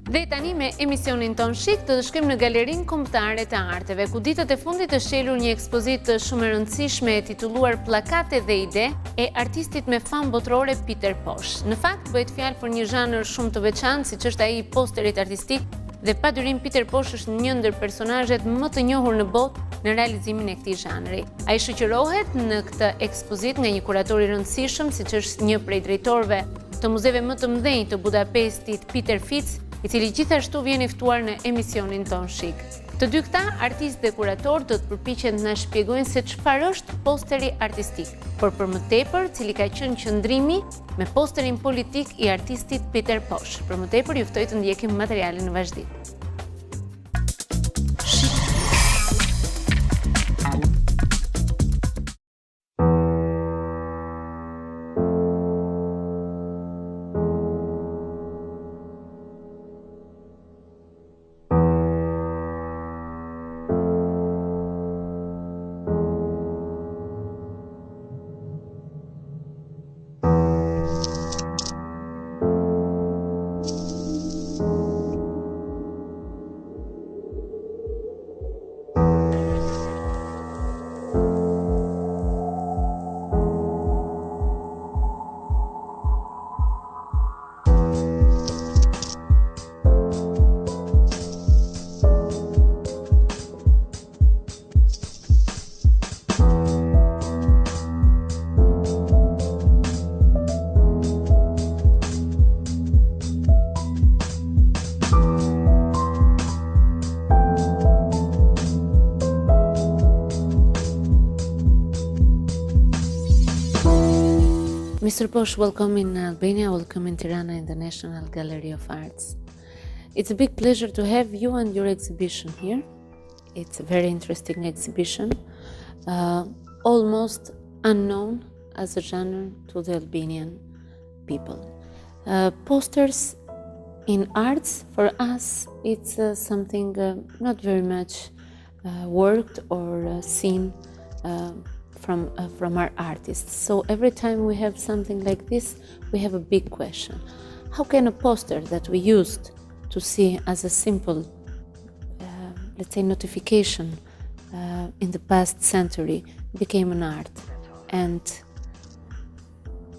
Dhe tani me emisionin ton Chic të shkojmë në Galerinë Kombëtare të Arteve, ku ditët e fundit është shelur një ekspozitë shumë e rëndësishme e titulluar Pllakate dhe ide e artistit me famë botërore Peter Pocs. Në fakt bëhet fjalë për një zhanër shumë të veçantë, siç është ai i posterit artistik, dhe pa dyshim Peter Pocs është një ndër personazhet më të njohur në botë në realizimin e këtij zhanri. Ai shoqërohet në këtë ekspozitë nga një kurator i rëndësishëm, siç është një prej drejtorëve të muzeve më të mëdhenj të Budapestit, Peter Fitz, i cili gjithashtu vjen i ftuar në emisionin ton Chic. Të dy këta, artist dhe kurator, do të përpiqen të na shpjegojnë se çfarë është posteri artistik, por për më tepër, cili ka qenë qëndrimi me posterin politik i artistit Peter Pocs. Për më tepër, ju ftoj të ndjekim materialin në vazhdim. Mr. Pocs, welcome in Albania, welcome in Tirana in the National Gallery of Arts. It's a big pleasure to have you and your exhibition here. It's a very interesting exhibition, almost unknown as a genre to the Albanian people. Posters in arts, for us, it's something not very much worked or seen from our artists. So every time we have something like this, we have a big question. How can a poster that we used to see as a simple, let's say, notification in the past century became an art and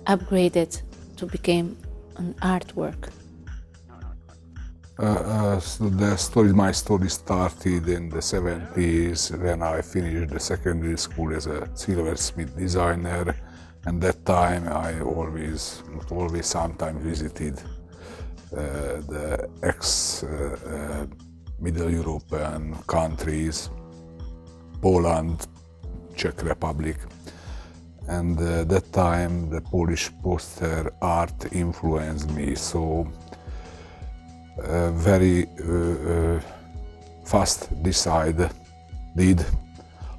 upgraded to become an artwork? My story started in the 70s when I finished the secondary school as a silversmith designer, and that time I sometimes visited the ex-Middle European countries, Poland, Czech Republic, and that time the Polish poster art influenced me. So very fast decided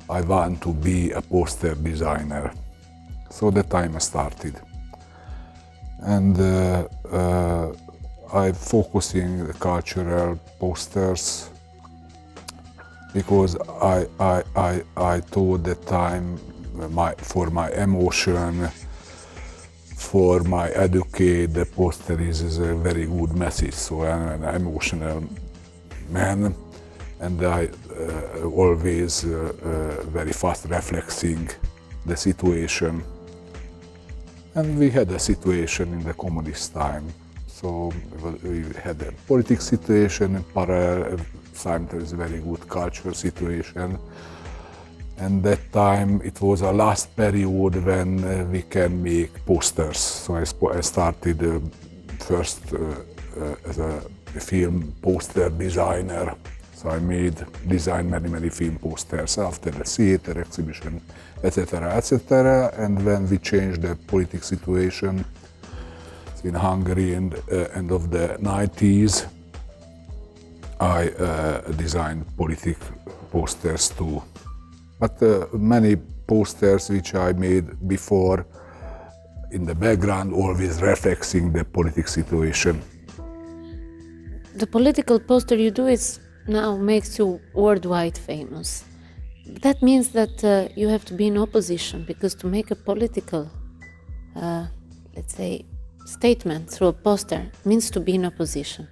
I want to be a poster designer. So that time I started. And I'm focusing the cultural posters because I thought that time for my emotion, for my educate, the poster is a very good message. So I'm an emotional man, and I always very fast reflecting the situation. And we had a situation in the communist time. So we had a political situation in parallel, sometimes very good cultural situation. And that time it was a last period when we can make posters. So I started first as a film poster designer. So I designed many film posters after the theater exhibition, etc., etc. And when we changed the political situation in Hungary in the end of the 90s, I designed political posters too. But many posters which I made before in the background always reflecting the political situation. The political poster you do now makes you worldwide famous. That means that you have to be in opposition, because to make a political, let's say, statement through a poster means to be in opposition.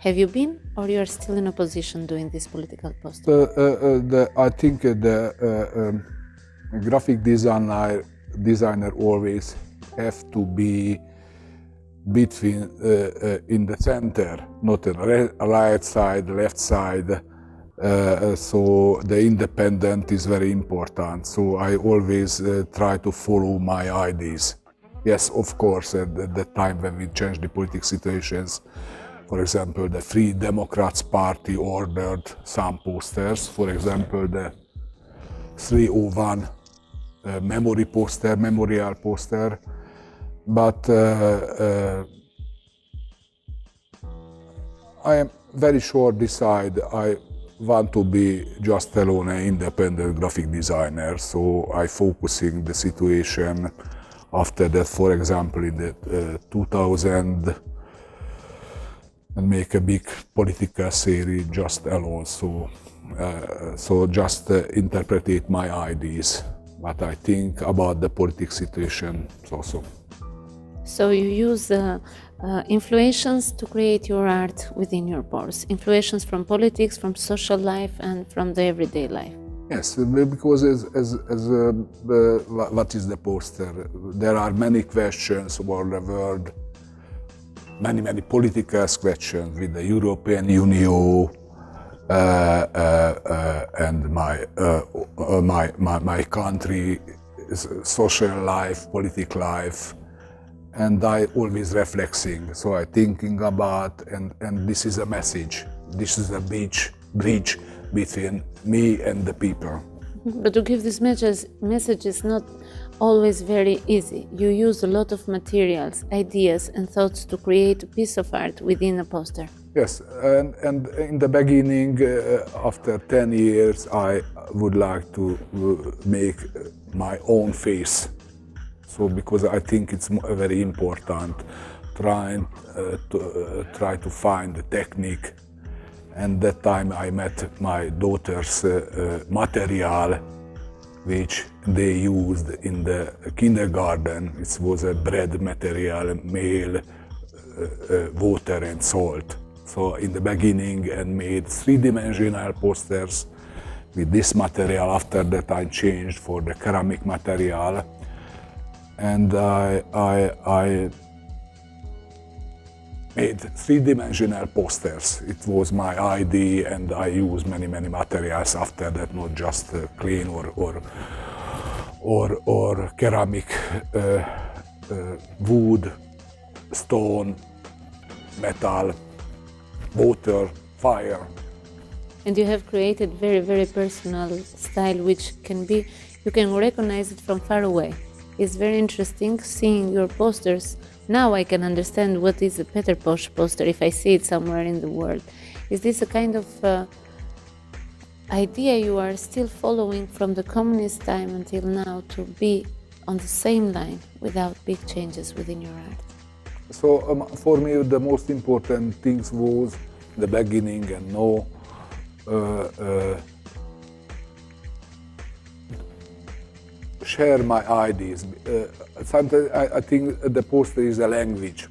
Have you been, or you are still in opposition doing this political poster? I think the graphic designer always have to be between in the center, not on the right side, left side. So the independent is very important. So I always try to follow my ideas. Yes, of course, at the time when we changed the political situations, for example, the Free Democrats Party ordered some posters, for example, the 301 memorial poster, but I am very sure decide I want to be just alone an independent graphic designer, so I focusing the situation after that, for example, in the 2000, and make a big political series just alone, so just interpret my ideas, what I think about the political situation also. So you use influences to create your art within your posts, influences from politics, from social life, and from the everyday life. Yes, because what is the poster? There are many questions about the world, many political questions with the European Union and my country, social life, political life. And I always reflecting, so I thinking about, and this is a message. This is a bridge between me and the people. But to give this message is not always very easy. You use a lot of materials, ideas, and thoughts to create a piece of art within a poster. Yes, and in the beginning, after 10 years, I would like to make my own face. So because I think it's very important, try to find the technique. And that time I met my daughter's material, which they used in the kindergarten. It was a bread material, meal, water and salt. So in the beginning, I made three-dimensional posters with this material. After that I changed for the ceramic material. And I made three-dimensional posters. It was my idea, and I used many materials after that, not just clean or ceramic, wood, stone, metal, water, fire. And you have created very personal style, which you can recognize it from far away. It's very interesting seeing your posters. Now I can understand what is a Peter Pocs poster if I see it somewhere in the world. Is this a kind of idea you are still following from the communist time until now, to be on the same line without big changes within your art? So for me the most important things was the beginning and now share my ideas. Sometimes I think the poster is a language,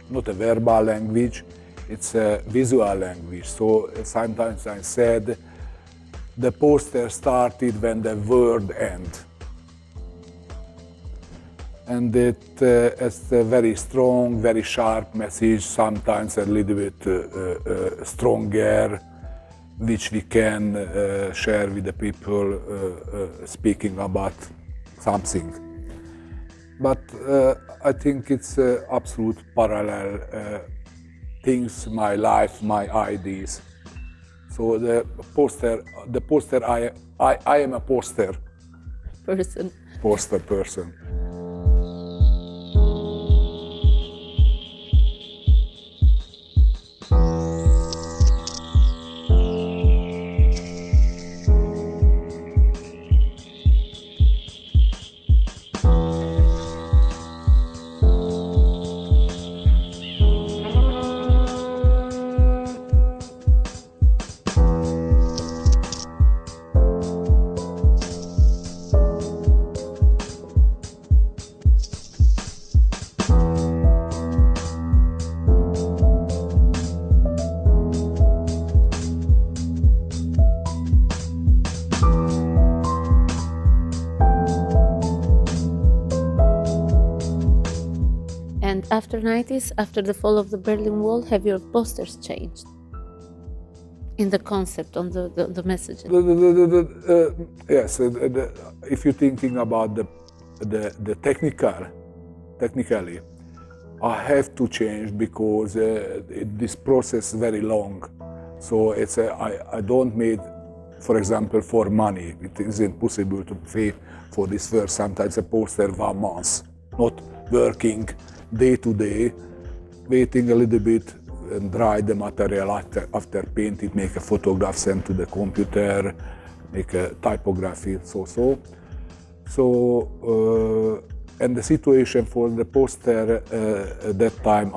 not a verbal language, it's a visual language. So sometimes I said the poster started when the word ends. And it's a very strong, very sharp message, sometimes a little bit stronger, which we can share with the people speaking about something. But I think it's absolute parallel things, my life, my ideas. So the poster, I am a poster person. And after 90s, after the fall of the Berlin Wall, have your posters changed? In the concept, on the message? Yes, if you're thinking about the technically, I have to change because this process is very long. So it's I don't make, for example, for money. It isn't possible to pay for this work. Sometimes a poster 1 month, not working day to day, waiting a little bit and dry the material after paint it, make a photograph, send to the computer, make a typography, and the situation for the poster that time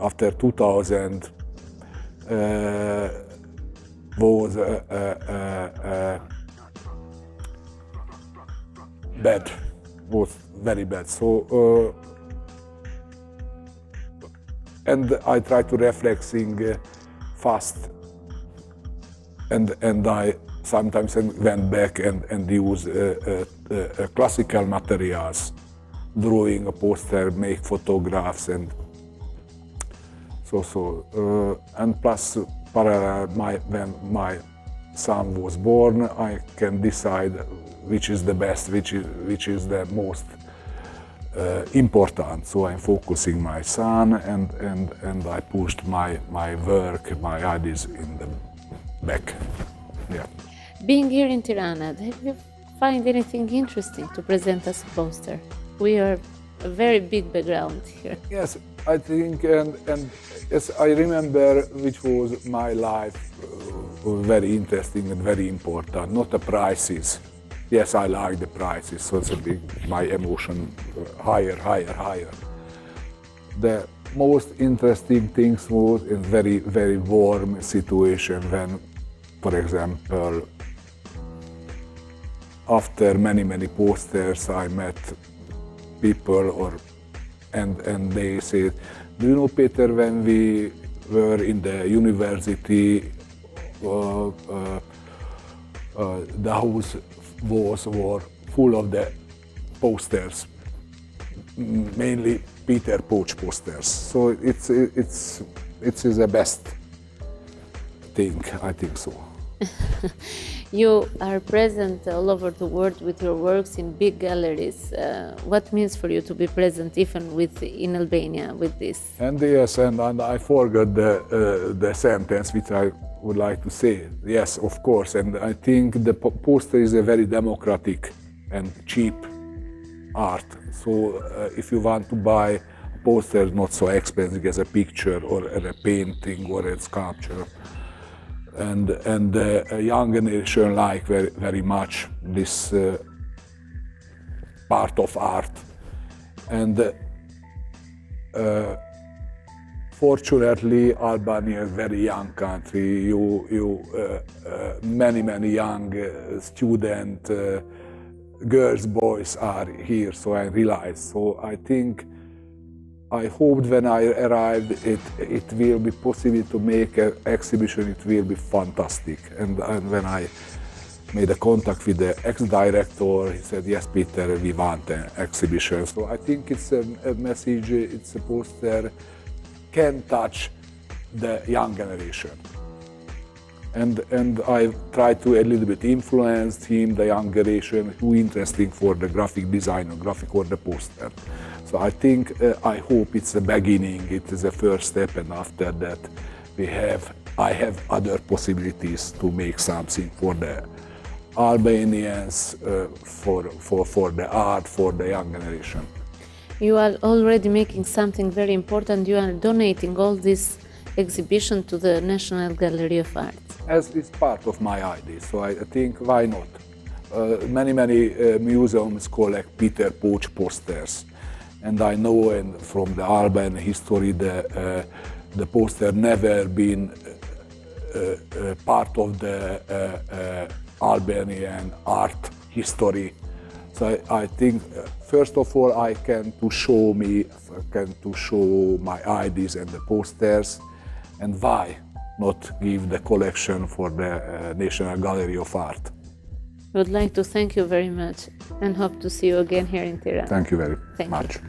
after 2000 was bad, was very bad. So. And I try to reflexing fast, and I sometimes went back and use classical materials, drawing a poster, make photographs, and and plus parallel, when my son was born, I can decide which is the best, which is the most important. So I'm focusing my son, and I pushed my work, my ideas in the back. Yeah. Being here in Tirana, have you find anything interesting to present as a poster? We are a very big background here. Yes, I think, and yes, I remember which was my life very interesting and very important. Not the prices. Yes, I like the prices, so it's a big, my emotion higher. The most interesting things was in very, very warm situation when, for example, after many posters, I met people and they said, do you know, Peter, when we were in the university, the house were full of the posters, mainly Peter Pocs posters. So it is the best thing, I think so. You are present all over the world with your works in big galleries. What means for you to be present even in Albania with this? And yes, and I forgot the sentence which I would like to say. Yes, of course, and I think the poster is a very democratic and cheap art. So if you want to buy a poster, not so expensive as a picture or a painting or a sculpture. And a young generation like very much this part of art. And fortunately, Albania is a very young country. Many young student girls, boys are here. So I realized. So I hoped when I arrived it will be possible to make an exhibition. It will be fantastic. And when I made a contact with the ex-director, he said, yes, Peter, we want an exhibition. So I think it's a message, it's a poster, can touch the young generation. And I tried to a little bit influence him, the young generation, who interesting for the graphic design or graphic or the poster. So I think, I hope it's the beginning, it is the first step, and after that I have other possibilities to make something for the Albanians, for the art, for the young generation. You are already making something very important. You are donating all this exhibition to the National Gallery of Art. As it's part of my idea, so I think why not? Many museums collect Peter Pocs posters, and I know from the Albanian history the poster never been part of the Albanian art history. So I think first of all I can to show my ideas and the posters, and why not give the collection for the National Gallery of Art. I would like to thank you very much and hope to see you again here in Tirana. Thank you very much.